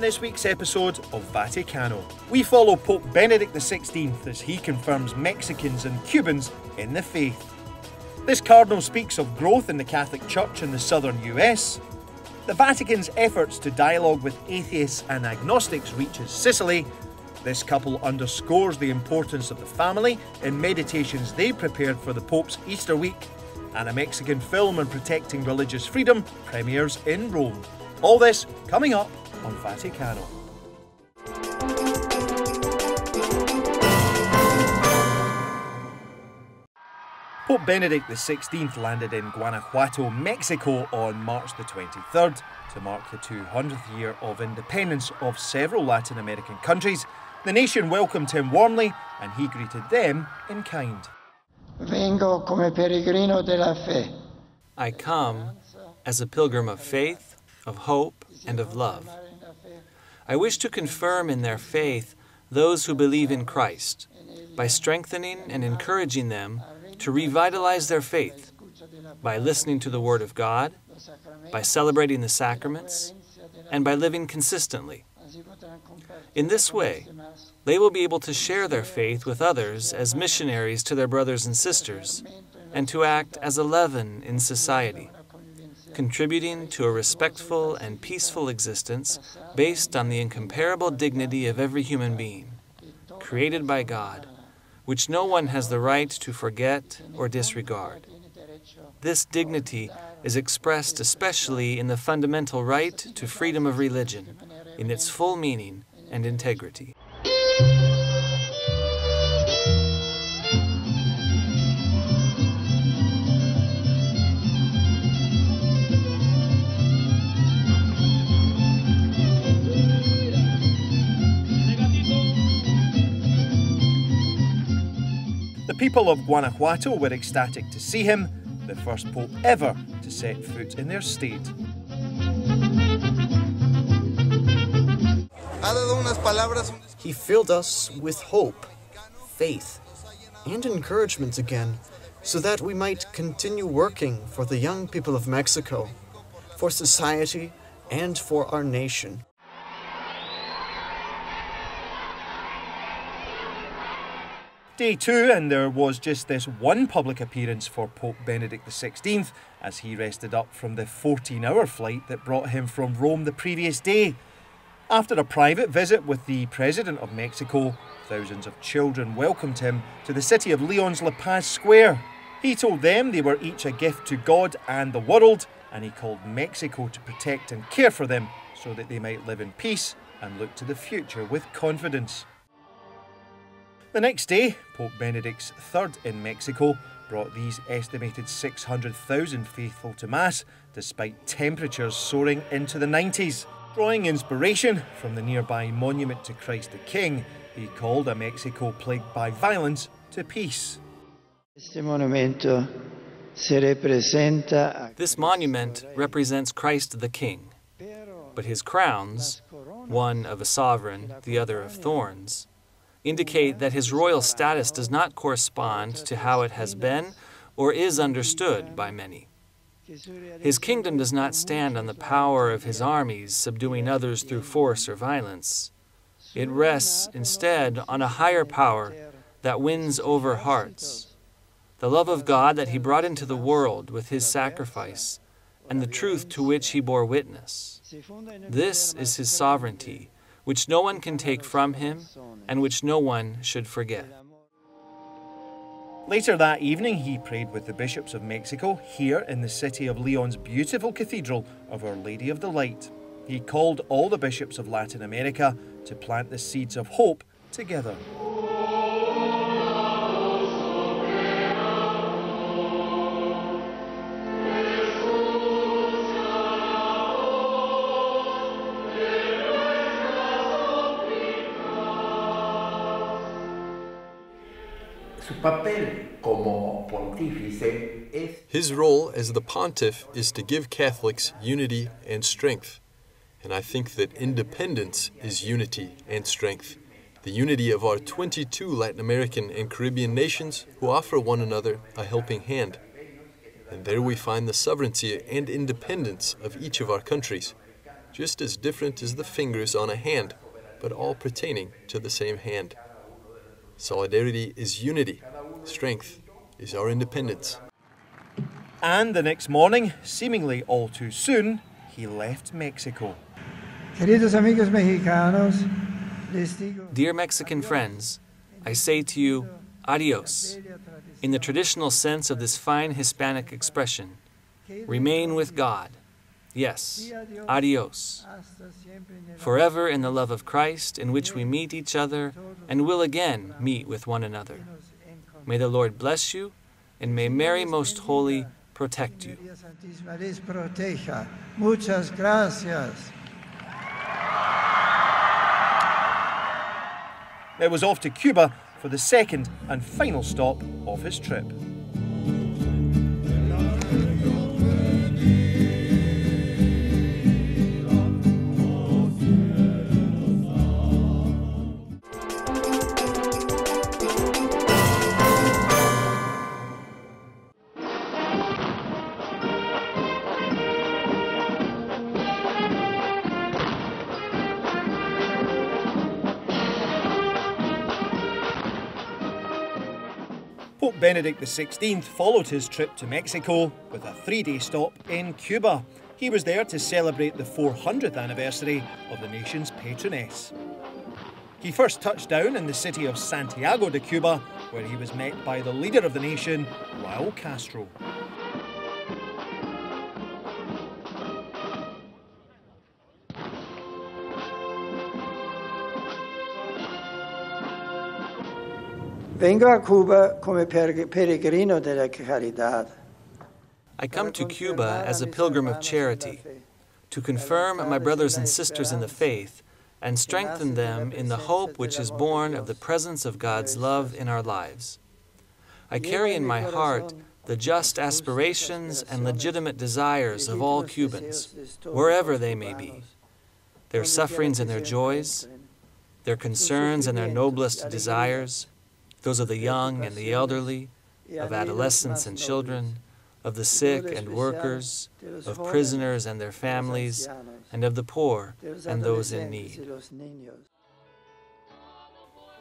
this week's episode of Vaticano. We follow Pope Benedict XVI as he confirms Mexicans and Cubans in the faith. This cardinal speaks of growth in the Catholic Church in the southern US. The Vatican's efforts to dialogue with atheists and agnostics reaches Sicily. This couple underscores the importance of the family in meditations they prepared for the Pope's Easter week. And a Mexican film on protecting religious freedom premieres in Rome. All this coming up on Vaticano. Pope Benedict XVI landed in Guanajuato, Mexico on March the 23rd to mark the 200th year of independence of several Latin American countries. The nation welcomed him warmly and he greeted them in kind. Vengo come peregrino della fe. I come as a pilgrim of faith, of hope, and of love. I wish to confirm in their faith those who believe in Christ by strengthening and encouraging them to revitalize their faith by listening to the Word of God, by celebrating the sacraments, and by living consistently. In this way, they will be able to share their faith with others as missionaries to their brothers and sisters, and to act as a leaven in society, contributing to a respectful and peaceful existence based on the incomparable dignity of every human being, created by God, which no one has the right to forget or disregard. This dignity is expressed especially in the fundamental right to freedom of religion, in its full meaning and integrity. The people of Guanajuato were ecstatic to see him, the first pope ever to set foot in their state. He filled us with hope, faith, and encouragement again, so that we might continue working for the young people of Mexico, for society, and for our nation. Day 2, and there was just this one public appearance for Pope Benedict XVI as he rested up from the 14-hour flight that brought him from Rome the previous day. After a private visit with the President of Mexico, thousands of children welcomed him to the city of Leon's La Paz Square. He told them they were each a gift to God and the world, and he called Mexico to protect and care for them so that they might live in peace and look to the future with confidence. The next day, Pope Benedict's third in Mexico brought these estimated 600,000 faithful to Mass, despite temperatures soaring into the 90s. Drawing inspiration from the nearby monument to Christ the King, he called a Mexico plagued by violence to peace. This monument represents Christ the King, but his crowns, one of a sovereign, the other of thorns, indicate that his royal status does not correspond to how it has been or is understood by many. His kingdom does not stand on the power of his armies subduing others through force or violence. It rests instead on a higher power that wins over hearts, the love of God that he brought into the world with his sacrifice, and the truth to which he bore witness. This is his sovereignty, which no one can take from him, and which no one should forget. Later that evening, he prayed with the bishops of Mexico here in the city of Leon's beautiful cathedral of Our Lady of the Light. He called all the bishops of Latin America to plant the seeds of hope together. His role as the pontiff is to give Catholics unity and strength. And I think that independence is unity and strength. The unity of our 22 Latin American and Caribbean nations who offer one another a helping hand. And there we find the sovereignty and independence of each of our countries. just as different as the fingers on a hand, but all pertaining to the same hand. Solidarity is unity. Strength is our independence. And the next morning, seemingly all too soon, he left Mexico. Queridos amigos mexicanos, les digo, Dear Mexican friends, I say to you, adios, in the traditional sense of this fine Hispanic expression. Remain with God. Yes, adios. Forever in the love of Christ, in which we meet each other and will again meet with one another. May the Lord bless you, and may Mary Most Holy protect you. Muchas gracias. It was off to Cuba for the second and final stop of his trip. Pope Benedict XVI followed his trip to Mexico with a 3-day stop in Cuba. He was there to celebrate the 400th anniversary of the nation's patroness. He first touched down in the city of Santiago de Cuba, where he was met by the leader of the nation, Raúl Castro. Vengo a Cuba come peregrino della caridad. I come to Cuba as a pilgrim of charity, to confirm my brothers and sisters in the faith and strengthen them in the hope which is born of the presence of God's love in our lives. I carry in my heart the just aspirations and legitimate desires of all Cubans, wherever they may be, their sufferings and their joys, their concerns and their noblest desires, those of the young and the elderly, of adolescents and children, of the sick and workers, of prisoners and their families, and of the poor and those in need.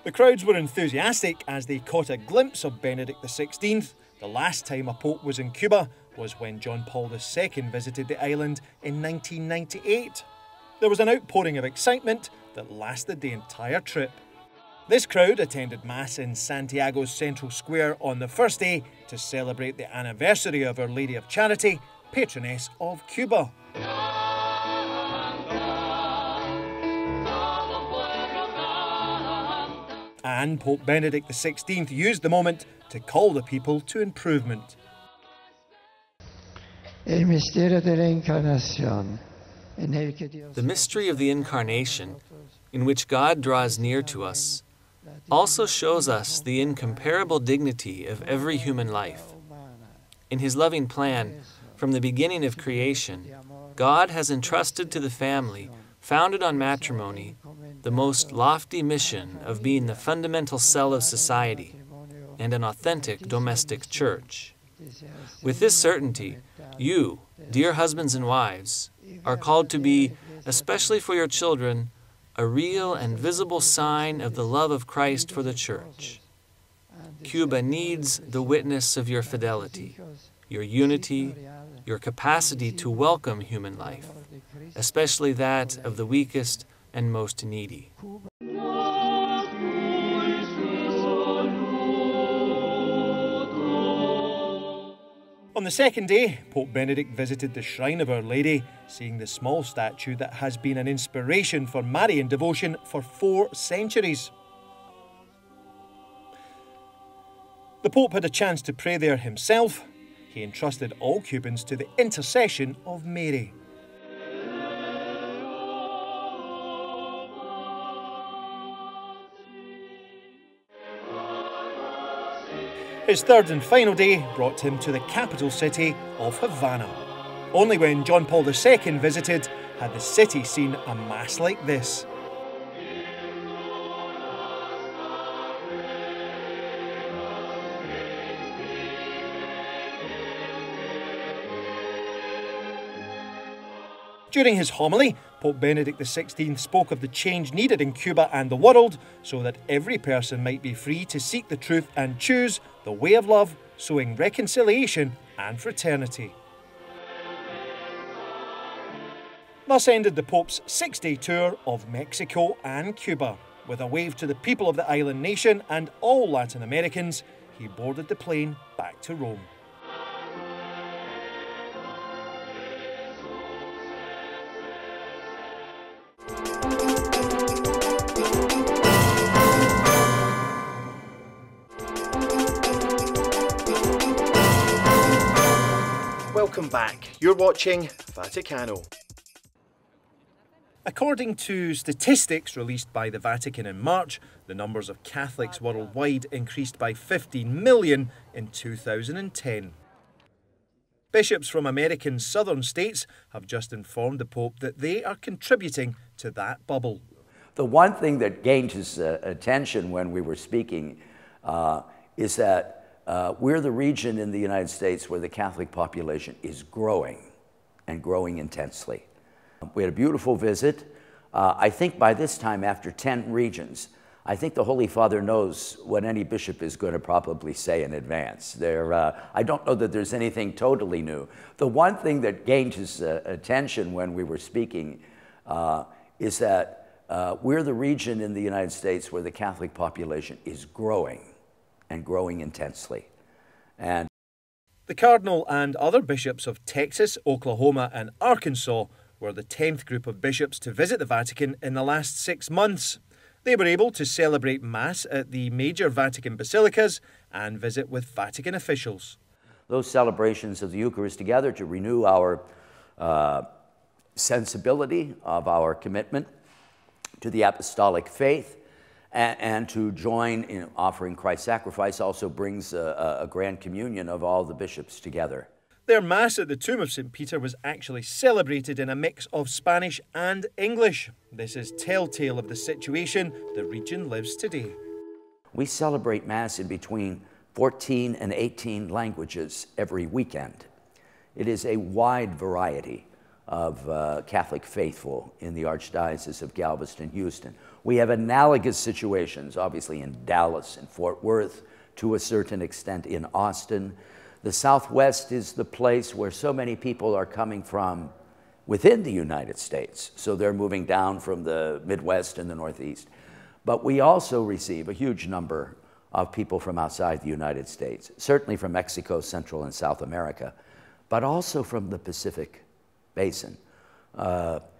The crowds were enthusiastic as they caught a glimpse of Benedict XVI. The last time a pope was in Cuba was when John Paul II visited the island in 1998. There was an outpouring of excitement that lasted the entire trip. This crowd attended Mass in Santiago's central square on the first day to celebrate the anniversary of Our Lady of Charity, patroness of Cuba. And Pope Benedict XVI used the moment to call the people to improvement. El misterio de la encarnación. The mystery of the Incarnation, in which God draws near to us, also shows us the incomparable dignity of every human life. In His loving plan, from the beginning of creation, God has entrusted to the family, founded on matrimony, the most lofty mission of being the fundamental cell of society and an authentic domestic church. With this certainty, you, dear husbands and wives, are called to be, especially for your children, a real and visible sign of the love of Christ for the Church. Cuba needs the witness of your fidelity, your unity, your capacity to welcome human life, especially that of the weakest and most needy. On the second day, Pope Benedict visited the Shrine of Our Lady, seeing the small statue that has been an inspiration for Marian devotion for 4 centuries. The Pope had a chance to pray there himself. He entrusted all Cubans to the intercession of Mary. His third and final day brought him to the capital city of Havana. Only when John Paul II visited had the city seen a mass like this. During his homily, Pope Benedict XVI spoke of the change needed in Cuba and the world so that every person might be free to seek the truth and choose the way of love, sowing reconciliation and fraternity. Thus ended the Pope's 6-day tour of Mexico and Cuba. With a wave to the people of the island nation and all Latin Americans, he boarded the plane back to Rome. Welcome back. You're watching Vaticano. According to statistics released by the Vatican in March, the numbers of Catholics worldwide increased by 15 million in 2010. Bishops from American southern states have just informed the Pope that they are contributing to that bubble. The one thing that gained his attention when we were speaking is that we're the region in the United States where the Catholic population is growing and growing intensely. We had a beautiful visit. I think by this time, after 10 regions, I think the Holy Father knows what any bishop is going to probably say in advance. I don't know that there's anything totally new. The one thing that gained his attention when we were speaking is that we're the region in the United States where the Catholic population is growing and growing intensely. And the Cardinal and other bishops of Texas, Oklahoma and Arkansas were the 10th group of bishops to visit the Vatican in the last 6 months. They were able to celebrate Mass at the major Vatican basilicas and visit with Vatican officials. Those celebrations of the Eucharist together to renew our sensibility of our commitment to the apostolic faith and to join in offering Christ's sacrifice also brings a grand communion of all the bishops together. Their Mass at the tomb of St. Peter was actually celebrated in a mix of Spanish and English. This is telltale of the situation the region lives today. We celebrate Mass in between 14 and 18 languages every weekend. It is a wide variety of Catholic faithful in the Archdiocese of Galveston, Houston. We have analogous situations, obviously, in Dallas and Fort Worth, to a certain extent in Austin. The Southwest is the place where so many people are coming from within the United States, so they're moving down from the Midwest and the Northeast. But we also receive a huge number of people from outside the United States, certainly from Mexico, Central and South America, but also from the Pacific Basin.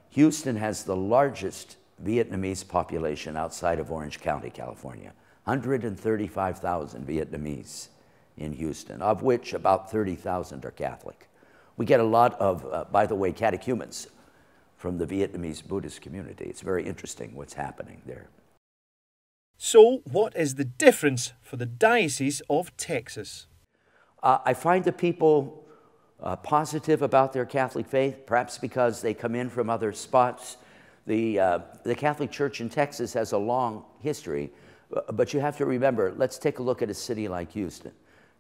Houston has the largest Vietnamese population outside of Orange County, California. 135,000 Vietnamese in Houston, of which about 30,000 are Catholic. We get a lot of, by the way, catechumens from the Vietnamese Buddhist community. It's very interesting what's happening there. So, what is the difference for the Diocese of Texas? I find the people positive about their Catholic faith, perhaps because they come in from other spots. The Catholic Church in Texas has a long history, but you have to remember, let's take a look at a city like Houston.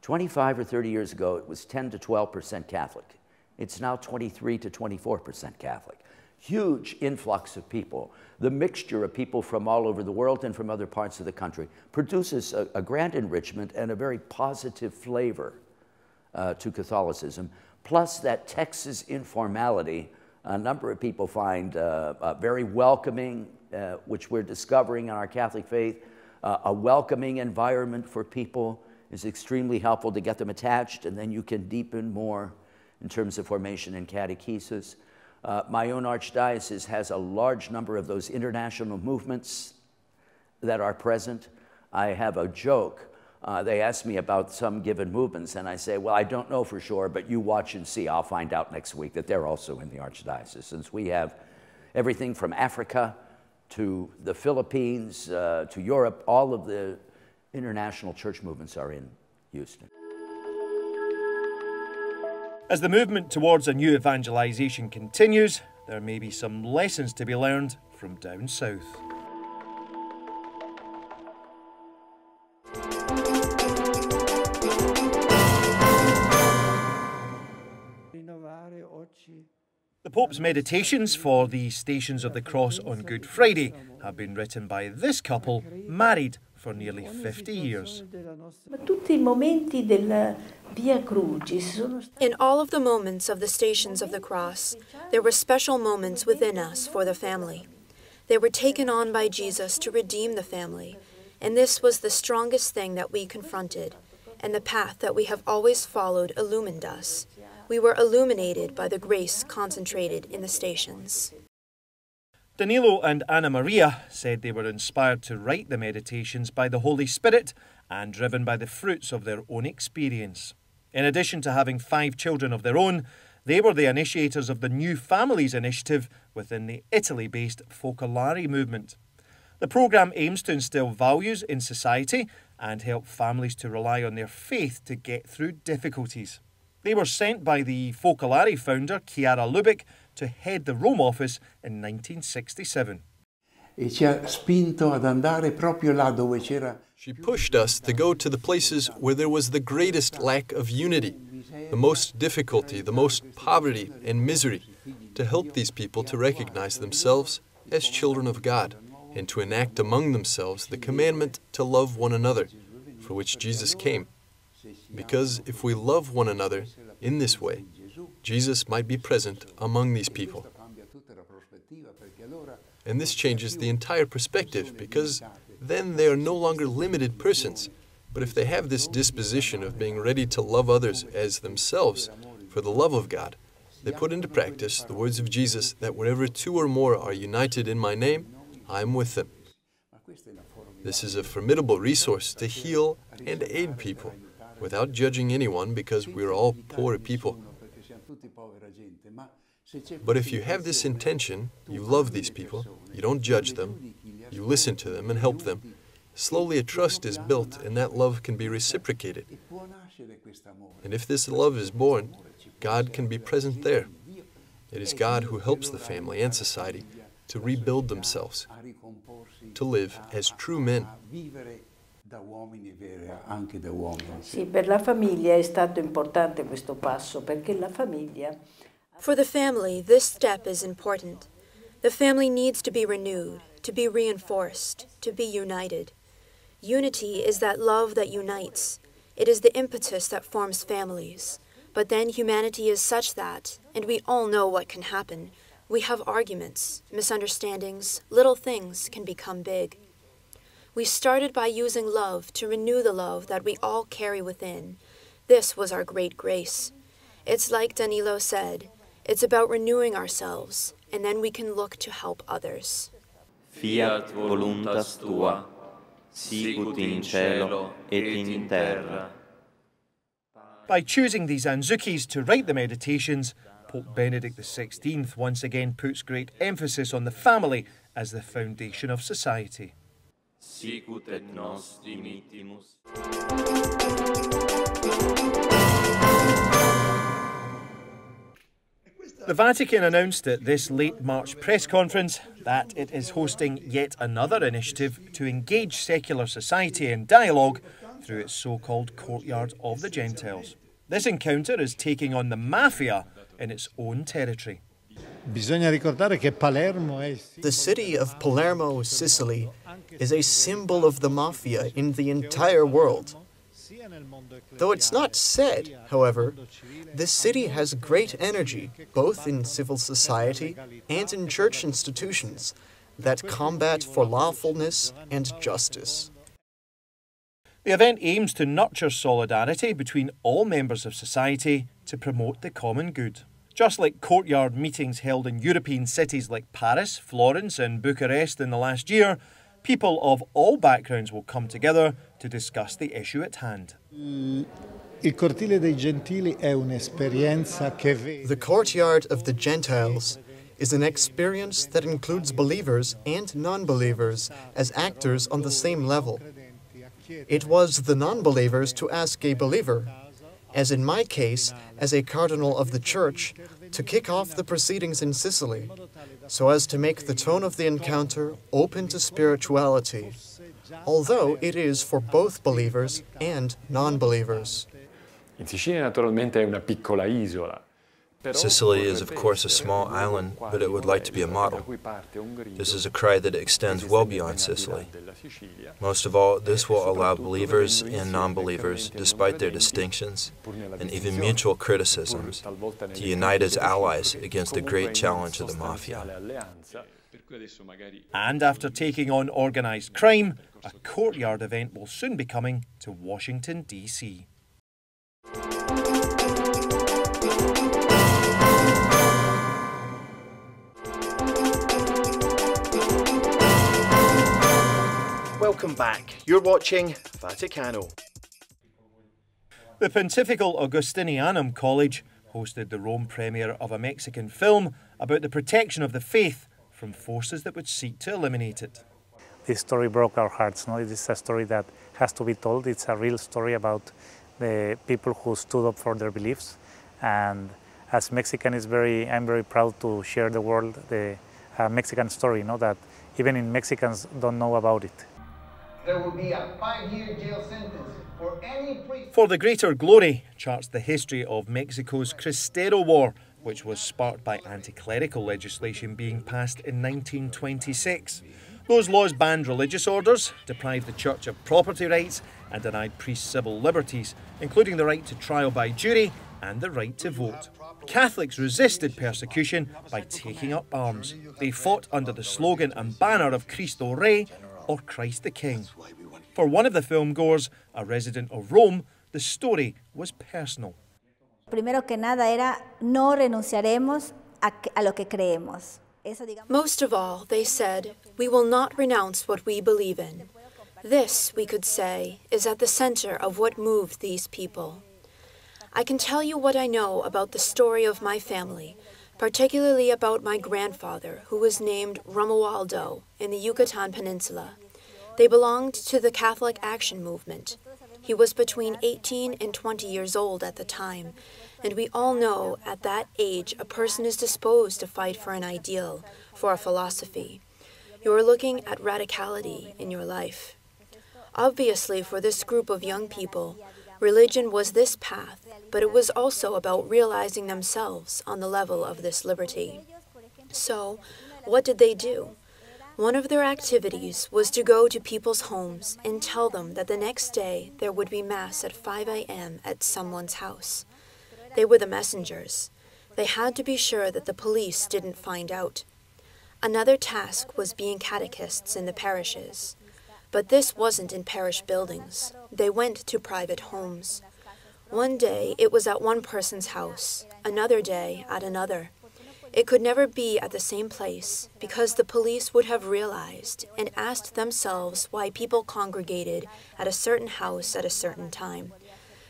25 or 30 years ago, it was 10 to 12% Catholic. It's now 23 to 24% Catholic. Huge influx of people. The mixture of people from all over the world and from other parts of the country produces a grand enrichment and a very positive flavor to Catholicism. Plus that Texas informality, a number of people find very welcoming, which we're discovering in our Catholic faith. A welcoming environment for people is extremely helpful to get them attached, and then you can deepen more in terms of formation and catechesis. My own archdiocese has a large number of those international movements that are present. I have a joke. They ask me about some given movements, and I say, well, I don't know for sure, but you watch and see. I'll find out next week that they're also in the archdiocese, since we have everything from Africa to the Philippines to Europe. All of the international church movements are in Houston. As the movement towards a new evangelization continues, there may be some lessons to be learned from down south. The Pope's meditations for the Stations of the Cross on Good Friday have been written by this couple, married for nearly 50 years. In all of the moments of the Stations of the Cross, there were special moments within us for the family. They were taken on by Jesus to redeem the family, and this was the strongest thing that we confronted, and the path that we have always followed illumined us. We were illuminated by the grace concentrated in the stations. Danilo and Anna Maria said they were inspired to write the meditations by the Holy Spirit and driven by the fruits of their own experience. In addition to having 5 children of their own, they were the initiators of the New Families initiative within the Italy-based Focolare movement. The programme aims to instill values in society and help families to rely on their faith to get through difficulties. They were sent by the Focolare founder, Chiara Lubick, to head the Rome office in 1967. She pushed us to go to the places where there was the greatest lack of unity, the most difficulty, the most poverty and misery, to help these people to recognize themselves as children of God and to enact among themselves the commandment to love one another, for which Jesus came. Because if we love one another in this way, Jesus might be present among these people. And this changes the entire perspective, because then they are no longer limited persons. But if they have this disposition of being ready to love others as themselves for the love of God, they put into practice the words of Jesus that wherever 2 or more are united in my name, I am with them. This is a formidable resource to heal and aid people without judging anyone, because we are all poor people. But if you have this intention, you love these people, you don't judge them, you listen to them and help them, slowly a trust is built and that love can be reciprocated. And if this love is born, God can be present there. It is God who helps the family and society to rebuild themselves, to live as true men. Sì, per la famiglia è stato importante questo passo, perché la famiglia... For the family, this step is important. The family needs to be renewed, to be reinforced, to be united. Unity is that love that unites. It is the impetus that forms families. But then humanity is such that, and we all know what can happen, we have arguments, misunderstandings, little things can become big. We started by using love to renew the love that we all carry within. This was our great grace. It's like Danilo said, it's about renewing ourselves, and then we can look to help others. Fiat voluntas tua, sicut in cielo et in terra. By choosing these Anzukis to write the meditations, Pope Benedict XVI once again puts great emphasis on the family as the foundation of society. Sicut et nos dimittimus. The Vatican announced at this late March press conference that it is hosting yet another initiative to engage secular society in dialogue through its so-called Courtyard of the Gentiles. This encounter is taking on the mafia in its own territory. The city of Palermo, Sicily, is a symbol of the mafia in the entire world. Though it's not said, however, this city has great energy, both in civil society and in church institutions, that combat for lawfulness and justice. The event aims to nurture solidarity between all members of society to promote the common good. Just like courtyard meetings held in European cities like Paris, Florence and Bucharest in the last year, people of all backgrounds will come together to discuss the issue at hand. The Courtyard of the Gentiles is an experience that includes believers and non-believers as actors on the same level. It was the non-believers to ask a believer, as in my case, as a cardinal of the Church, to kick off the proceedings in Sicily, so as to make the tone of the encounter open to spirituality, although it is for both believers and non-believers. In Sicilia naturalmente è una piccola isola. Sicily is of course a small island, but it would like to be a model. This is a cry that extends well beyond Sicily. Most of all, this will allow believers and non-believers, despite their distinctions and even mutual criticisms, to unite as allies against the great challenge of the mafia. And after taking on organised crime, a courtyard event will soon be coming to Washington, D.C. Welcome back. You're watching Vaticano. The Pontifical Augustinianum College hosted the Rome premiere of a Mexican film about the protection of the faith from forces that would seek to eliminate it. This story broke our hearts. No? It is a story that has to be told. It's a real story about the people who stood up for their beliefs. And as Mexican, I'm very proud to share the world the Mexican story, that even Mexicans don't know about it. There will be a 5-year jail sentence for any priest. For the Greater Glory charts the history of Mexico's Cristero War, which was sparked by anti-clerical legislation being passed in 1926. Those laws banned religious orders, deprived the church of property rights, and denied priests civil liberties, including the right to trial by jury and the right to vote. Catholics resisted persecution by taking up arms. They fought under the slogan and banner of Cristo Rey, or Christ the King. For one of the filmgoers, a resident of Rome, the story was personal. Primero que nada era no renunciaremos a lo que creemos. Most of all, they said, we will not renounce what we believe in. This, we could say, is at the center of what moved these people. I can tell you what I know about the story of my family, particularly about my grandfather, who was named Romualdo in the Yucatan Peninsula. They belonged to the Catholic Action Movement. He was between 18 and 20 years old at the time, and we all know at that age a person is disposed to fight for an ideal, for a philosophy. You are looking at radicality in your life. Obviously, for this group of young people, religion was this path, but it was also about realizing themselves on the level of this liberty. So, what did they do? One of their activities was to go to people's homes and tell them that the next day there would be Mass at 5 a.m. at someone's house. They were the messengers. They had to be sure that the police didn't find out. Another task was being catechists in the parishes. But this wasn't in parish buildings. They went to private homes. One day it was at one person's house, another day at another. It could never be at the same place because the police would have realized and asked themselves why people congregated at a certain house at a certain time.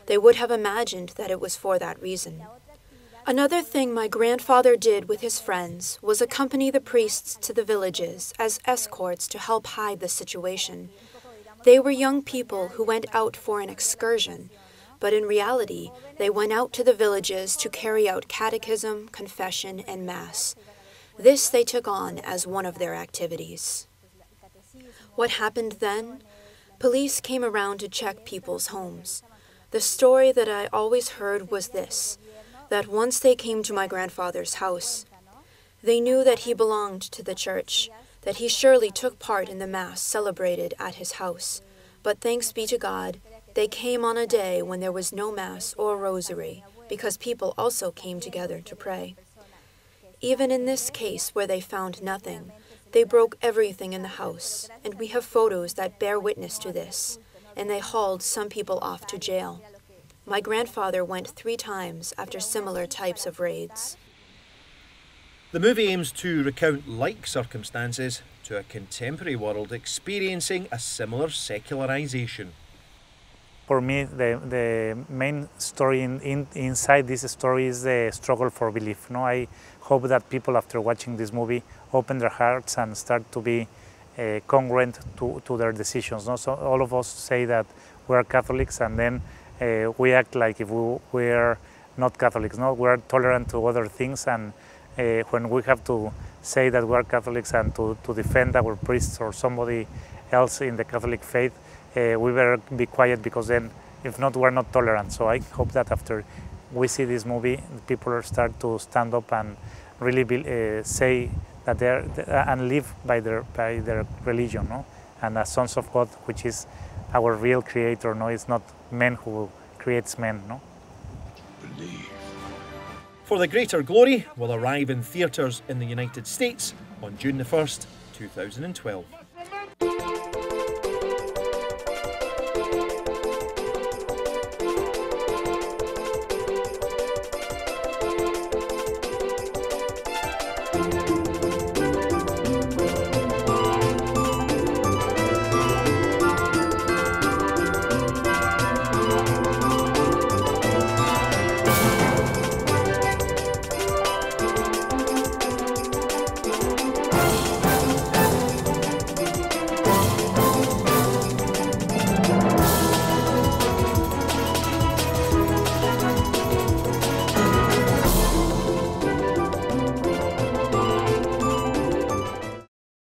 They would have imagined that it was for that reason. Another thing my grandfather did with his friends was accompany the priests to the villages as escorts to help hide the situation. They were young people who went out for an excursion, but in reality, they went out to the villages to carry out catechism, confession, and Mass. This they took on as one of their activities. What happened then? Police came around to check people's homes. The story that I always heard was this, that once they came to my grandfather's house, they knew that he belonged to the church, that he surely took part in the Mass celebrated at his house. But thanks be to God, they came on a day when there was no Mass or rosary, because people also came together to pray. Even in this case where they found nothing, they broke everything in the house, and we have photos that bear witness to this, and they hauled some people off to jail. My grandfather went 3 times after similar types of raids. The movie aims to recount like circumstances to a contemporary world experiencing a similar secularization. For me, the main story inside this story is the struggle for belief. I hope that people, after watching this movie, open their hearts and start to be congruent to their decisions. So all of us say that we are Catholics, and then we act like if we are not Catholics. We are tolerant to other things, and when we have to say that we are Catholics and to defend our priests or somebody else in the Catholic faith, we better be quiet, because then, if not, we're not tolerant. So I hope that after we see this movie, people start to stand up and really say that and live by their religion, no? And as sons of God, which is our real creator, no? It's not men who creates men, no? For the Greater Glory will arrive in theatres in the United States on June the 1st, 2012.